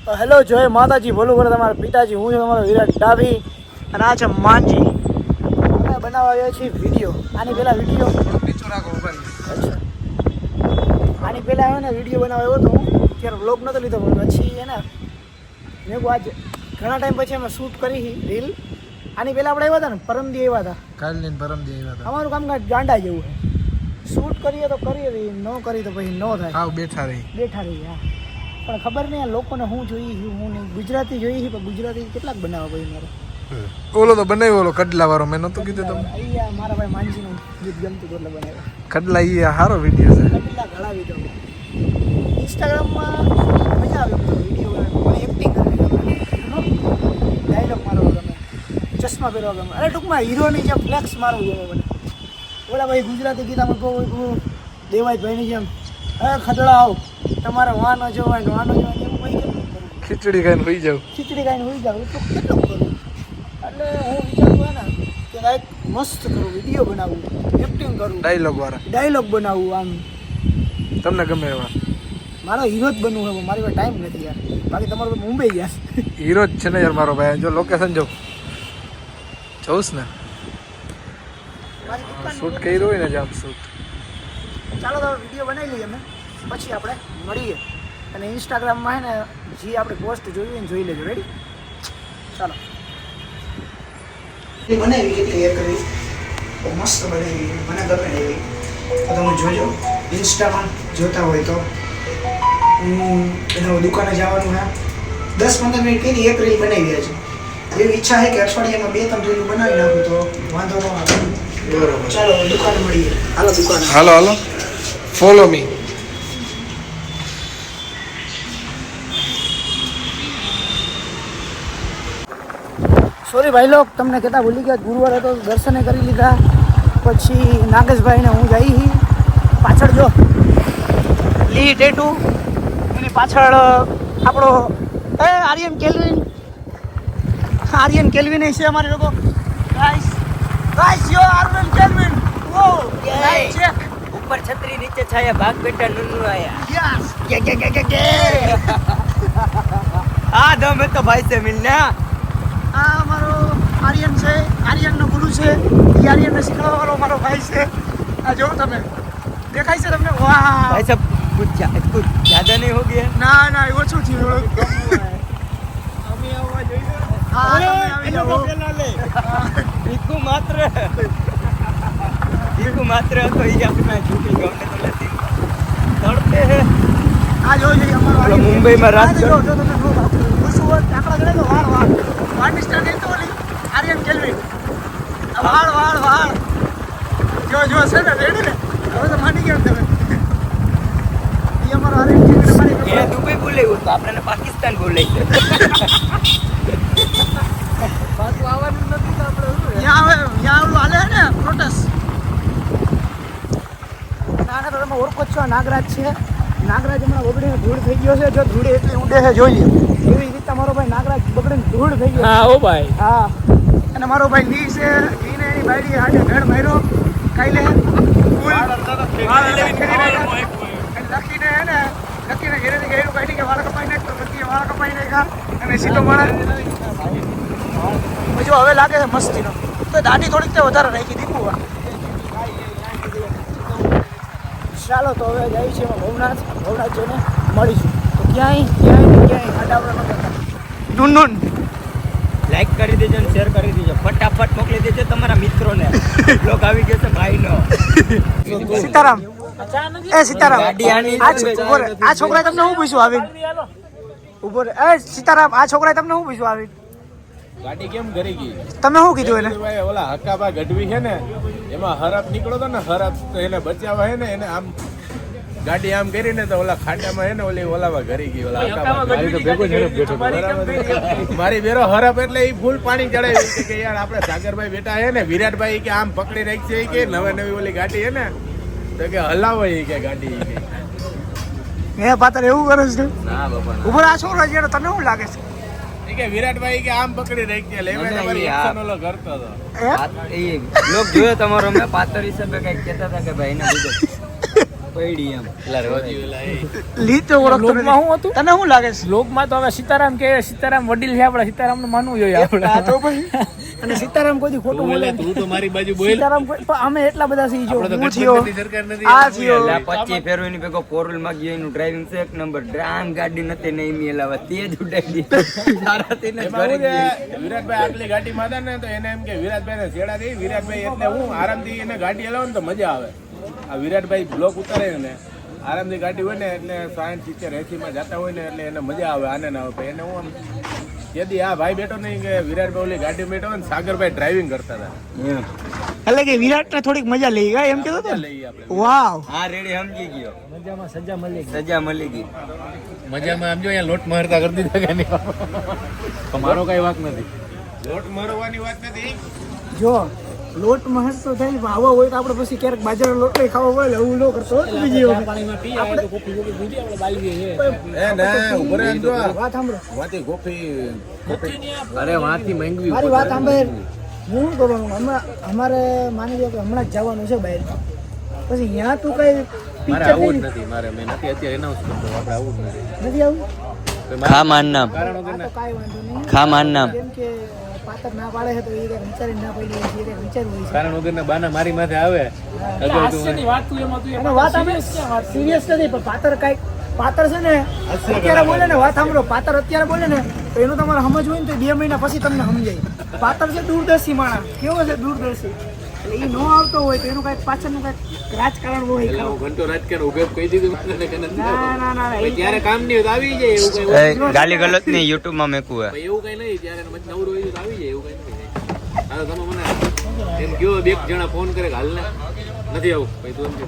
Hello જય માતાજી, ભલું કરે તમારા પિતાજી. હું છું તમારો વિરાટ ડાભી અને આ છે માનજી. અમે બનાવવા આવ્યા છીએ વિડીયો. આની પહેલાં વિડીયો આની પહેલાં આવ્યો ને વિડીયો બનાવ્યો હતો હું, ત્યારે વ્લોગ નહોતો લીધો, પણ પછી એને મેં કહું આજે ઘણા ટાઈમ પછી અમે શૂટ કરી રીલ. આની પહેલાં આપણે આવ્યા હતા ને, પરમદી આવ્યા હતા, કાલની પરમદી આવ્યા હતા. અમારું કામકાજ ગાંડા જેવું છે. શૂટ કરીએ તો કરીએ, ન કરીએ તો પછી ન થાય. હા, બેઠા રહી. હા. પણ ખબર નહીં લોકોને હું જોઈ હું નહીં. ગુજરાતી જોઈ છે, પણ ગુજરાતી કેટલાક બનાવવા ભાઈ મારે. ઓલો તો બનાવ્યો, ઓલો કડલા વાળો મેં નહોતું કીધું તમને. અહીંયા મારા ભાઈ માનજીનું ગીત ગમતું એટલે બનાવ્યા. કડલા ઈ સારો વિડીયો છે. કડલા ઘડાવી દો. ઇન્સ્ટાગ્રામમાં મજા આવે વિડીયો બનાવવાની, એક્ટિંગ કરવી ગમે, ડાયલોગ મારવો ગમે, ચશ્મા પહેરવા ગમે, અને ટૂંકમાં હીરોની જેમ ફ્લેક્સ મારવું ગમે મને. ઓલા ભાઈ ગુજરાતી ગીતામાં કહું દેવાય ભાઈની જેમ ખદડા આવ તમારે વાનો જોવાય એવું ભાઈ કેટલું કરું. ખીચડી ખાઈને હોઈ જાવ. ખીચડી ખાઈને હોઈ જાવ એટલું કેટલું કરું. એટલે હું વિચારું ને કે લાઈક મસ્ત કરું, વિડીયો બનાવું, એક્ટિંગ કરું, ડાયલોગ બનાવું. આમ તમને ગમે એવા મારો હીરો જ બનવું હોય, મારી પાસે ટાઈમ નથી યાર. બાકી તમારું મુંબઈ ગયા હીરો જ છે ને યાર મારો ભાઈ. જો લોકેશન જો જોઉં ને, શૂટ કર્યું હોય ને જામ શૂટ. ચાલો તો વિડીયો બનાવી લઈએ અમે, પછી આપણે મળીએ. અને ઇન્સ્ટાગ્રામમાં છે ને જે આપણે પોસ્ટ જોઈએ ને જોઈ લેજો. રેડી? ચાલો. બનાવી એટલે એ કરી મસ્ત બનાવી, મને ગમે એવી તો તમે જોજો. ઇન્સ્ટામાં જોતા હોય તો એનો દુકાને જવાનું હે. 10-15 મિનિટ કરી એક રીલ બનાવી છે. એવી ઈચ્છા છે કે અઠવાડિયામાં 2-3 રીલ બનાવી નાખું તો વાંધો ન આવે. બરોબર. ચાલો દુકાને મળીએ. હાલો દુકાને. હાલો ફોલો મી. સોરી ભાઈ લોક, તમને કહેતા ભૂલી ગયા. ગુરુવાર હતો, દર્શને કરી લીધા. પછી નાગેશભાઈને હું જઈ પાછળ જો લી ટેટુ, એની પાછળ આપણો આર્યન કેલ્વિન છે અમારે લોકો. ગાઈસ યો આર્યન કેલ્વિન. વો ગાઈસ ચેક. ऊपर छतरी नीचे छाया भाग बेटा नुनू आया. યસ કે हाँ दो में तो भाई से मिलना. આ અમારો આર્યન છે, આર્યનનો ગુરુ છે. એ આર્યનને શીખવાડવા વાળો મારો ભાઈ છે. આ જો તમે દેખાય છે તમને? વાહ भाई सब कुछ ज्यादा नहीं हो गया. ના ના એ ઓછું થયું. હા તમે આવી જાઓ. इको मात्र तो ये अपना झूठी गाँव तो लेती दौड़ते हैं. આ જોઈ લઈએ અમારો ઓલો મુંબઈમાં રાત જો તમે જો ખુશું હોત આકડા ગણે તો વાળ સ્ટાર્ટ થઈ તો ઓલી આર્યન કેલ્વિન વાળ જો છે ને રેડી ને. હવે તો માની ગયા તમે. એ અમારો આર્યન કેલ્વિન મારી ये दुबई बोले वो तो आपने पाकिस्तान बोले. પાછું આવવાનું નથી તો આપણે ત્યાં ઓલું હાલે ને પ્રોટેસ્ટ. નાના તો તમે ઓળખો છો, નાગરાજ છે. નાગરાજ હમણાં બગડીને ધૂળ થઈ ગયો છે. જો ધૂળે એટલી ઉડે છે જોઈ લે. એવી રીતે મારો ભાઈ નાગરાજ બગડીને ધૂળ થઈ ગયો. हाँ ओ भाई. હા. અને મારો ભાઈ લી છે, લીને એની બાયડી હાથે ઘેડ માર્યો કાલે. લખીને હે ને ઘેરેથી ઘેરું કાઢી કે વાળ કપાઈ નાખ, તો બધી વાળ કપાઈ નાખ્યા અને સીધો માણસ. જો હવે લાગે છે મસ્તીનો. તો દાઢી થોડીક તે વધારે રાખી દીધું. ચાલો તો હવે જાય છે ભવનાથ જઈને મળીશું. તો ક્યાંય આડાવડા ન કરતા. નુન લાઈક કરી દેજો ને શેર કરી દેજો. ફટાફટ મોકલી દેજો તમારા મિત્રોને. બ્લોગ આવી ગયો છે ભાઈનો. સીતારામ. સીતારામ. ગાડી આની આ છોકરાએ તમને શું પૂછ્યું આવીને? ઉભો રે. સીતારામ, આ છોકરાએ તમને શું પૂછ્યું આવીને? ગાડી કેમ ઘરી ગઈ? તમે શું કીધું એને? ભાઈ ઓલા હકાબા ગઢવી છે ને, એમાં હરપ નીકળો તો ને, હરપ તો એને બચાવવા હે ને, એને આમ ગાડી આમ કરીને તો ઓલા ખાડામાં હે ને ઓલાવા ઘરી ગઈ. ઓલા હકાબા મારી બેરો હરપ એટલે એ ફૂલ પાણી ચડાવી કે યાર આપણે સાગરભાઈ બેટા હે ને, વિરાટભાઈ કે આમ પકડી રાખશે કે નવી ઓલી ગાડી હે ને, તો કે હલાવો કે ગાડી કે. મેં પાત્ર એવું કરે છે. ના બાપા ઉભો આ છોકરો છે, તને શું લાગે છે? કે વિરાટભાઈ કે આમ પકડી રાખજે. લેવે તમારી એક્શન ઓલો કરતો હતો. એ બ્લોગ જોયો તમારો, મેં પાતર હિસાબે કઈક કહેતા હતા કે ભાઈ ને પડી એમ લીધો ઓળખતો લોકમાં નથી. શું હતું? તને શું લાગે છે લોકમાં તો હવે સીતારામ કે સીતારામ વડીલ છે આપણે સીતારામનું માનવું જોઈએ આપણે આ તો પછી અને સીતારામ કોઈ દી ખોટું બોલે નહીં. તું તો મારી બાજુ બોલ સીતારામ પણ અમે એટલા બધા છીએ જો આપણે તો હું થયો ગઠબંધનની સરકાર નથી આ થયો એટલે 25 ફેરવીની ભેગો 4 માં ગયો એનું ડ્રાઇવિંગ છે એક નંબર ડ્રામ ગાડી નથી નહીં મેલાવા તે જ ઉડાડી દીધી તારાથી ને એમાં ઘરે હું છે, ગઈ વિરાટભાઈ આગલી ગાડીમાં હતા ને તો એને એમ કે વિરાટભાઈ ને છેડા દઈ વિરાટભાઈ એટલે હું આરામથી એને ગાડી હલાવો ને તો મજા આવે આ વિરાટભાઈ બ્લોક ઉતારે ને આરામથી ગાડી હોય ને એટલે 60 70 80 માં જતા હોય ને એટલે એને મજા આવે આને ના આવે એને હું આમ યદી આ ભાઈ બેઠો નહીં કે વિરાટભાઈ ઓલી ગાડી બેઠો હોય ને સાગરભાઈ ડ્રાઇવિંગ કરતા હતા એમ. એટલે કે વિરાટ ને થોડીક મજા લઈ ગયા એમ કહેતો હતો ને? લઈએ આપણે વાવ હા રેડી સમજી ગયો મજામાં સજા મળી સજા મળી ગઈ મજામાં આમ જો અહીંયા લોટ મારતા કરી દીધા કે નહીં તો મારો કઈ વાત નથી લોટ મારવાની વાત નથી જો લોટ મહસ તો થાય પણ આવા હોય તો આપણે પછી ક્યારેક બાજરાનો લોટ લઈ ખાવો હોય એટલે એવું ન કરતો હોય બીજી વખત પાણીમાં પી આવે તો કોફી કોફી પીધી આપણે બાલવી છે એ ના ઉભો રહે જો વાત સાંભળો વાતી કોફી અરે વાતી માંગવી મારી વાત સાંભળ હું શું કરવાનું અમારે માની લો કે હમણાં જ જવાનું છે બહાર પછી ત્યાં તું કઈ મારે આવું જ નથી મારે મેં નથી અત્યારે એનાઉન્સ કરતો આપણે આવું જ નથી નથી આવું ખા માન નામ કારણ આ તો કાંઈ વાંધો નહીં ખા માન નામ કેમ કે પાતર ના પાડે છે તો એ કંઈક વિચારીને ના પડી હોય છે એ કંઈક વિચારવું હોય છે કારણ વગરના બાના મારી માથે આવે અગર તું હાસ્યની વાત તું એમાં તું અને વાત અમે સિરિયસ નથી પણ પાતર કાંઈક પાતર છે ને અત્યારે બોલે ને વાત સાંભળો પાતર અત્યારે બોલે ને તો એનું તમારે સમજ હોય ને તો 2 મહિના પછી તમને સમજાય પાતર છે દૂરદર્શી માણસ કેવો છે દૂરદર્શી એટલે એ ન આવતો હોય તો એનું કાંઈક પાછળનું કાંઈક રાજકારણ હોય એટલે હું ઘંટો રાજકારણ ઉભે કહી દીધું મને કે નથી ના ના ના ના ભાઈ જ્યારે કામ નહીં હોય તો આવી જાય એવું કઈ હોય. ગાલી ગલોચ નહીં યુટ્યુબ માં મેકવું હે ભાઈ એવું કઈ નહીં જ્યારે મત નવરું હોય તો આવી જાય એવું કઈ નહીં હા તો તમે મને એમ કયો બે જણા ફોન કરે કે હાલ ને નથી આવું ભાઈ તું એમ કે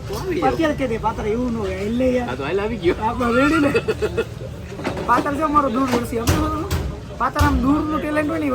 તો આવી જાવ અત્યારે કે દે પાતર એવું ન હોય એટલે યાર હા તો હાલ આવી ગયો આપણે રેડી ને પાતર છે અમારો દૂરદર્શી પાતર આમ દૂરનું ટેલેન્ટ હોય ને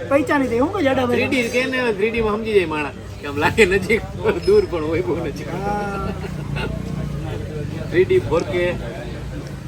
પૈચાની દે હું કોઈ જાડા ભાઈ 3D કે ને 3D માં સમજી જાય માણસ કે આમ લાગે નજીક પણ દૂર પણ હોય બહુ નજીક 3D 4K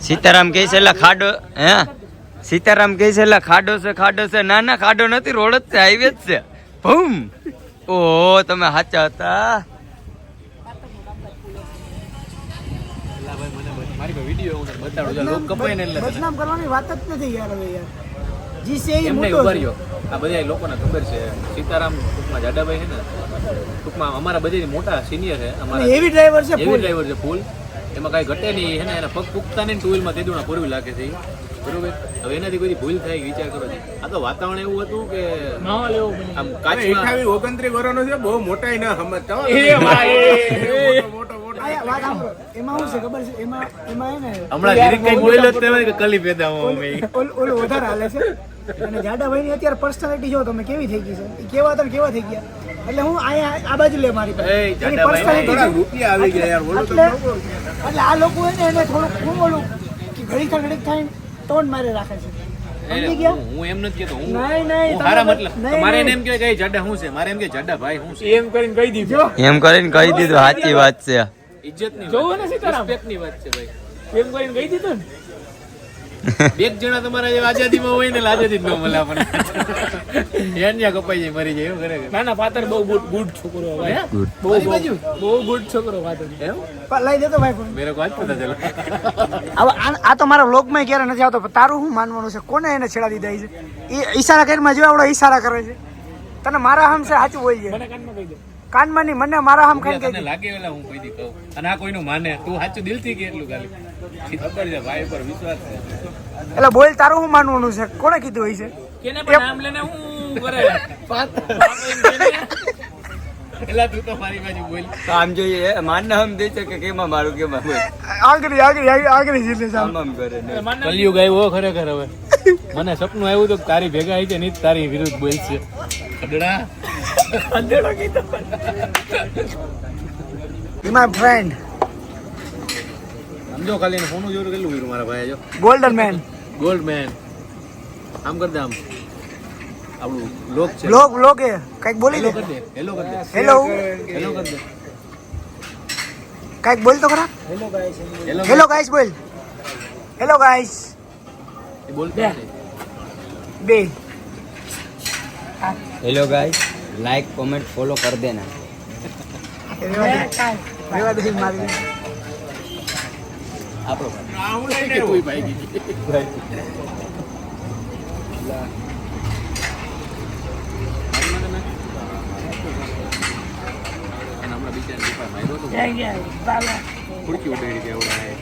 સીતારામ કહે છે એટલે ખાડો હે સીતારામ કહે છે એટલે ખાડો છે ના ના ખાડો નથી રોડ જ છે હાઈવે જ છે ભૂમ ઓહો તમે સાચા હતા મારી પાસે વિડિયો હું તને બતાડું જો લોક કપાય ને એટલે તને. બદનામ કરવાની વાત જ નથી યાર હવે યાર જી છે એ એમ નહીં મોટો ઉભા છે. રહ્યો આ બધા લોકોને ખબર છે સીતારામ ટૂંકમાં જાડાભાઈ છે ને ટૂંકમાં અમારા બધાથી મોટા સિનિયર છે અને અમારા હેવી ડ્રાઈવર છે એવી full. ડ્રાઈવર છે ફૂલ એમાં કાંઈ ઘટે નહીં છે ને એના પગ પૂગતા નહીં ટુ વ્હીલમાં તેદુણા પૂરવી લાગે છે ઈ. બરોબર હવે એનાથી કોઈ ભૂલ થાય કે વિચાર કરો છો આ તો વાતાવરણ એવું હતું કે માહોલ એવો બન્યો. આમ કાચમાં 29 વર્ષનો છે બહુ મોટાઈ ના સમજતા આ વાત સાંભળો. એમાં શું છે ખબર છે એમાં હે ને હમણાં ગીરી કઈ બોલ્યો જ તેમાં કે કલી પેદા હું અમે ઓલું વધારે હાલે છે અને જાડાભાઈની અત્યારે પર્સનાલિટી જો તમે કેવી થઈ ગઈ છે એ કેવા હતા ને કેવા થઈ ગયા એટલે હું અહીંયા આ બાજુ લે મારી પાસે એ એની જાડાભાઈ personality થોડા છે. રૂપિયા આવી ગયા યાર બોલો તો એટલે એટલે આ લોકો હે ને એને થોડુંક હું બોલું કે ઘડીક થાય ટોન મારે રાખે છે સમજી ગયા હું એમ નથી કેતો હું નહીં, નહીં, હું હારા તમે- મતલબ નહીં, મારે એને નહીં. એમ કે કઈ જાડા શું છે મારે એમ કે જાડા ભાઈ શું છે એમ કરીને કહી દીધું એમ કરીને કહી દીધું સાચી વાત છે ઇજ્જતની જોવું ને સીતારામ? રિસ્પેક્ટની વાત છે ભાઈ એમ કરીને કહી દીધું ને બે જણા તમારા જેવા આઝાદીમાં હોય ને એટલે આઝાદી જ ન મળે આપણને યાર ન્યા કપાઈ જાય મરી જાય એવું કરે ના ના પાતર બહુ ગુડ છોકરો હવે હે? Good. બહુ ગુડ છોકરો પાતર એમ લઈ દેતો ભાઈ ફોન મેરે કો આજ પતા ચલો હવે આ તો મારા વ્લોગમાં ક્યારે નથી આવતો પણ તારું શું માનવાનું છે કોને એને છેડા દીધા છે એ ઈશારા કરીને જો આવડો ઈશારા કરે છે તને મારા હમ છે સાચું બોલ છે મને કાનમાં કહી દે કાનમાં નહીં મને મારા હમ ખાઈને તને કહી દે. લાગે વેલા હું કોઈ દી કહું અને આ કોઈનું માને તું સાચું દિલથી કે એટલું ખાલી ખબર છે ભાઈ ઉપર વિશ્વાસ છે એટલે બોલ તારું શું માનવાનું છે કોને કીધું હોય છે કેને પણ નામ લઈને હું કરે એલા તું તો મારી બાજુ બોલ તો આમ જોઈએ માનને હમ દે છે કે કેમાં મારું કેમાં બોલ આગળ જીલે આમ આમ કરે ને કલયુગ આવ્યો ખરેખર હવે મને સપનું આવ્યું તો તારી ભેગા આવી છે નહીં તારી વિરુદ્ધ બોલશે ખડડા માય ફ્રેન્ડ સમજો ખાલી એને ફોનું જોયું કેટલું કર્યું મારા ભાઈ જો ગોલ્ડન મેન ગોલ્ડ મેન આમ કર દે આમ આપણું લોક છે લોગ એ કઈક બોલી હેલો દે કર દે હેલો કર દે હેલો હેલો કર દે કઈક બોલ તો ખરા હેલો હેલો ગાઈસ બોલ હેલો ગાઈસ એ બોલતો નથી. બે hello guys like comment follow कर देना કાંઈ રેવા દે મારી આપણો આ હું લઈને આવ્યો. જય જય બાલા ખુરકી ઉડાડી દેવડાય